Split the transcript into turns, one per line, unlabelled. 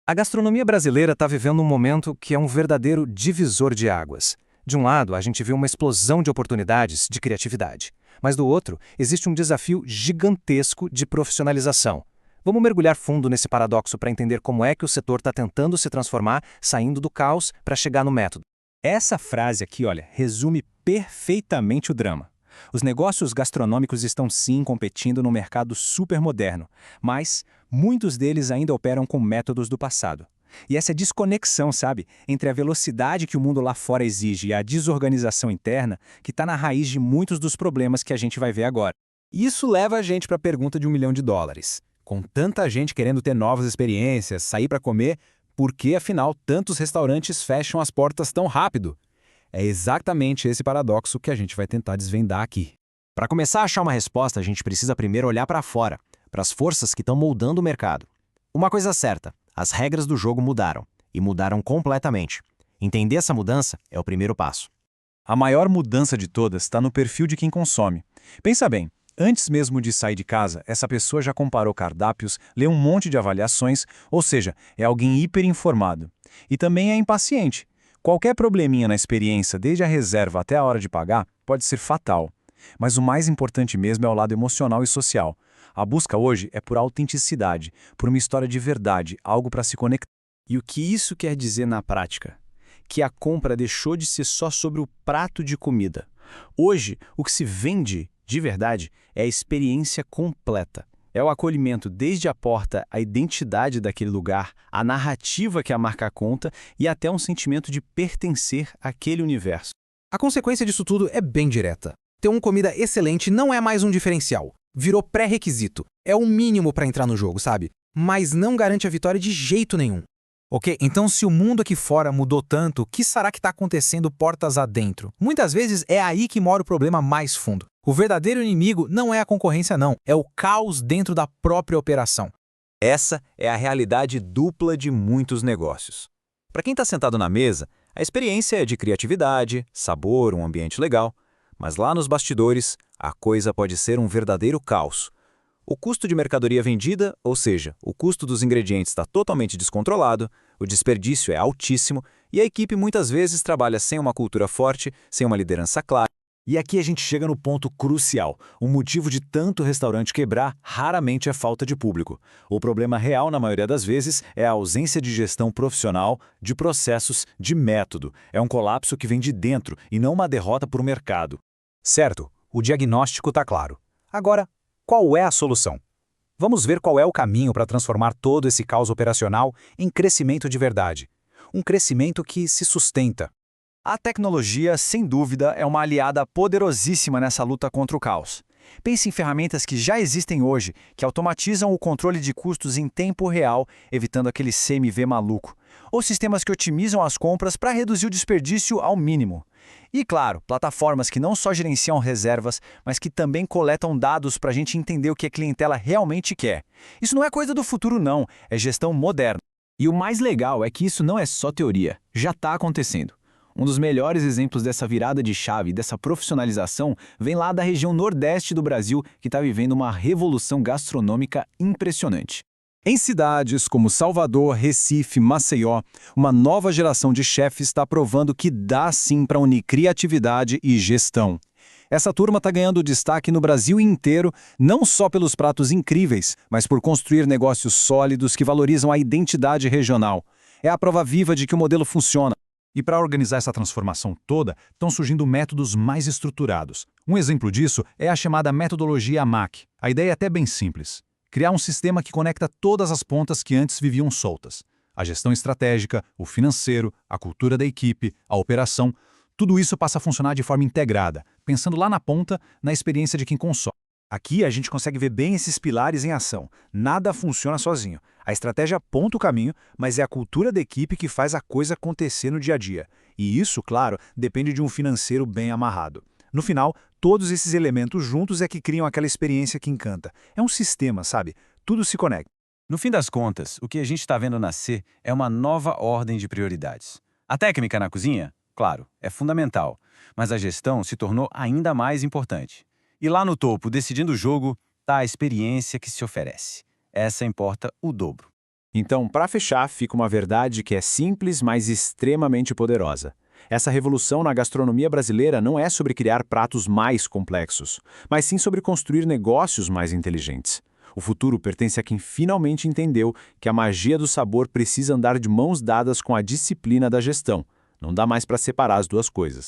A gastronomia brasileira está vivendo um momento que é um verdadeiro divisor de águas. De um lado, a gente vê uma explosão de oportunidades de criatividade, mas do outro, existe um desafio gigantesco de profissionalização. Vamos mergulhar fundo nesse paradoxo para entender como é que o setor está tentando se transformar, saindo do caos para chegar no método.
Essa frase aqui, olha, resume perfeitamente o drama. Os negócios gastronômicos estão sim competindo no mercado supermoderno, mas muitos deles ainda operam com métodos do passado. E essa desconexão, sabe, entre a velocidade que o mundo lá fora exige e a desorganização interna, que está na raiz de muitos dos problemas que a gente vai ver agora. Isso leva a gente para a pergunta de $1 milhão. Com tanta gente querendo ter novas experiências, sair para comer, por que afinal tantos restaurantes fecham as portas tão rápido? É exatamente esse paradoxo que a gente vai tentar desvendar aqui.
Para começar a achar uma resposta, a gente precisa primeiro olhar para fora, para as forças que estão moldando o mercado. Uma coisa é certa, as regras do jogo mudaram, e mudaram completamente. Entender essa mudança é o primeiro passo.
A maior mudança de todas está no perfil de quem consome. Pensa bem, antes mesmo de sair de casa, essa pessoa já comparou cardápios, leu um monte de avaliações, ou seja, é alguém hiperinformado. E também é impaciente. Qualquer probleminha na experiência, desde a reserva até a hora de pagar, pode ser fatal. Mas o mais importante mesmo é o lado emocional e social. A busca hoje é por autenticidade, por uma história de verdade, algo para se conectar. E o que isso quer dizer na prática? Que a compra deixou de ser só sobre o prato de comida. Hoje, o que se vende, de verdade, é a experiência completa. É o acolhimento desde a porta, a identidade daquele lugar, a narrativa que a marca conta e até um sentimento de pertencer àquele universo.
A consequência disso tudo é bem direta. Ter uma comida excelente não é mais um diferencial. Virou pré-requisito. É o mínimo para entrar no jogo, sabe? Mas não garante a vitória de jeito nenhum. Ok, então se o mundo aqui fora mudou tanto, o que será que está acontecendo portas adentro? Muitas vezes é aí que mora o problema mais fundo. O verdadeiro inimigo não é a concorrência não, é o caos dentro da própria operação.
Essa é a realidade dupla de muitos negócios. Para quem está sentado na mesa, a experiência é de criatividade, sabor, um ambiente legal. Mas lá nos bastidores, a coisa pode ser um verdadeiro caos. O custo de mercadoria vendida, ou seja, o custo dos ingredientes está totalmente descontrolado, o desperdício é altíssimo e a equipe muitas vezes trabalha sem uma cultura forte, sem uma liderança clara. E aqui a gente chega no ponto crucial. O motivo de tanto restaurante quebrar raramente é falta de público. O problema real, na maioria das vezes, é a ausência de gestão profissional, de processos, de método. É um colapso que vem de dentro e não uma derrota para o mercado.
Certo, o diagnóstico está claro. Agora, qual é a solução? Vamos ver qual é o caminho para transformar todo esse caos operacional em crescimento de verdade. Um crescimento que se sustenta.
A tecnologia, sem dúvida, é uma aliada poderosíssima nessa luta contra o caos. Pense em ferramentas que já existem hoje, que automatizam o controle de custos em tempo real, evitando aquele CMV maluco. Ou sistemas que otimizam as compras para reduzir o desperdício ao mínimo. E, claro, plataformas que não só gerenciam reservas, mas que também coletam dados para a gente entender o que a clientela realmente quer. Isso não é coisa do futuro não, é gestão moderna.
E o mais legal é que isso não é só teoria, já está acontecendo. Um dos melhores exemplos dessa virada de chave, dessa profissionalização, vem lá da região nordeste do Brasil, que está vivendo uma revolução gastronômica impressionante. Em cidades como Salvador, Recife, Maceió, uma nova geração de chefes está provando que dá sim para unir criatividade e gestão. Essa turma está ganhando destaque no Brasil inteiro, não só pelos pratos incríveis, mas por construir negócios sólidos que valorizam a identidade regional. É a prova viva de que o modelo funciona. E para organizar essa transformação toda, estão surgindo métodos mais estruturados. Um exemplo disso é a chamada metodologia AMAC. A ideia é até bem simples. Criar um sistema que conecta todas as pontas que antes viviam soltas. A gestão estratégica, o financeiro, a cultura da equipe, a operação, tudo isso passa a funcionar de forma integrada, pensando lá na ponta, na experiência de quem consome. Aqui a gente consegue ver bem esses pilares em ação. Nada funciona sozinho. A estratégia aponta o caminho, mas é a cultura da equipe que faz a coisa acontecer no dia a dia. E isso, claro, depende de um financeiro bem amarrado. No final, todos esses elementos juntos é que criam aquela experiência que encanta. É um sistema, sabe? Tudo se conecta.
No fim das contas, o que a gente está vendo nascer é uma nova ordem de prioridades. A técnica na cozinha, claro, é fundamental, mas a gestão se tornou ainda mais importante. E lá no topo, decidindo o jogo, está a experiência que se oferece. Essa importa o dobro.
Então, para fechar, fica uma verdade que é simples, mas extremamente poderosa. Essa revolução na gastronomia brasileira não é sobre criar pratos mais complexos, mas sim sobre construir negócios mais inteligentes. O futuro pertence a quem finalmente entendeu que a magia do sabor precisa andar de mãos dadas com a disciplina da gestão. Não dá mais para separar as duas coisas.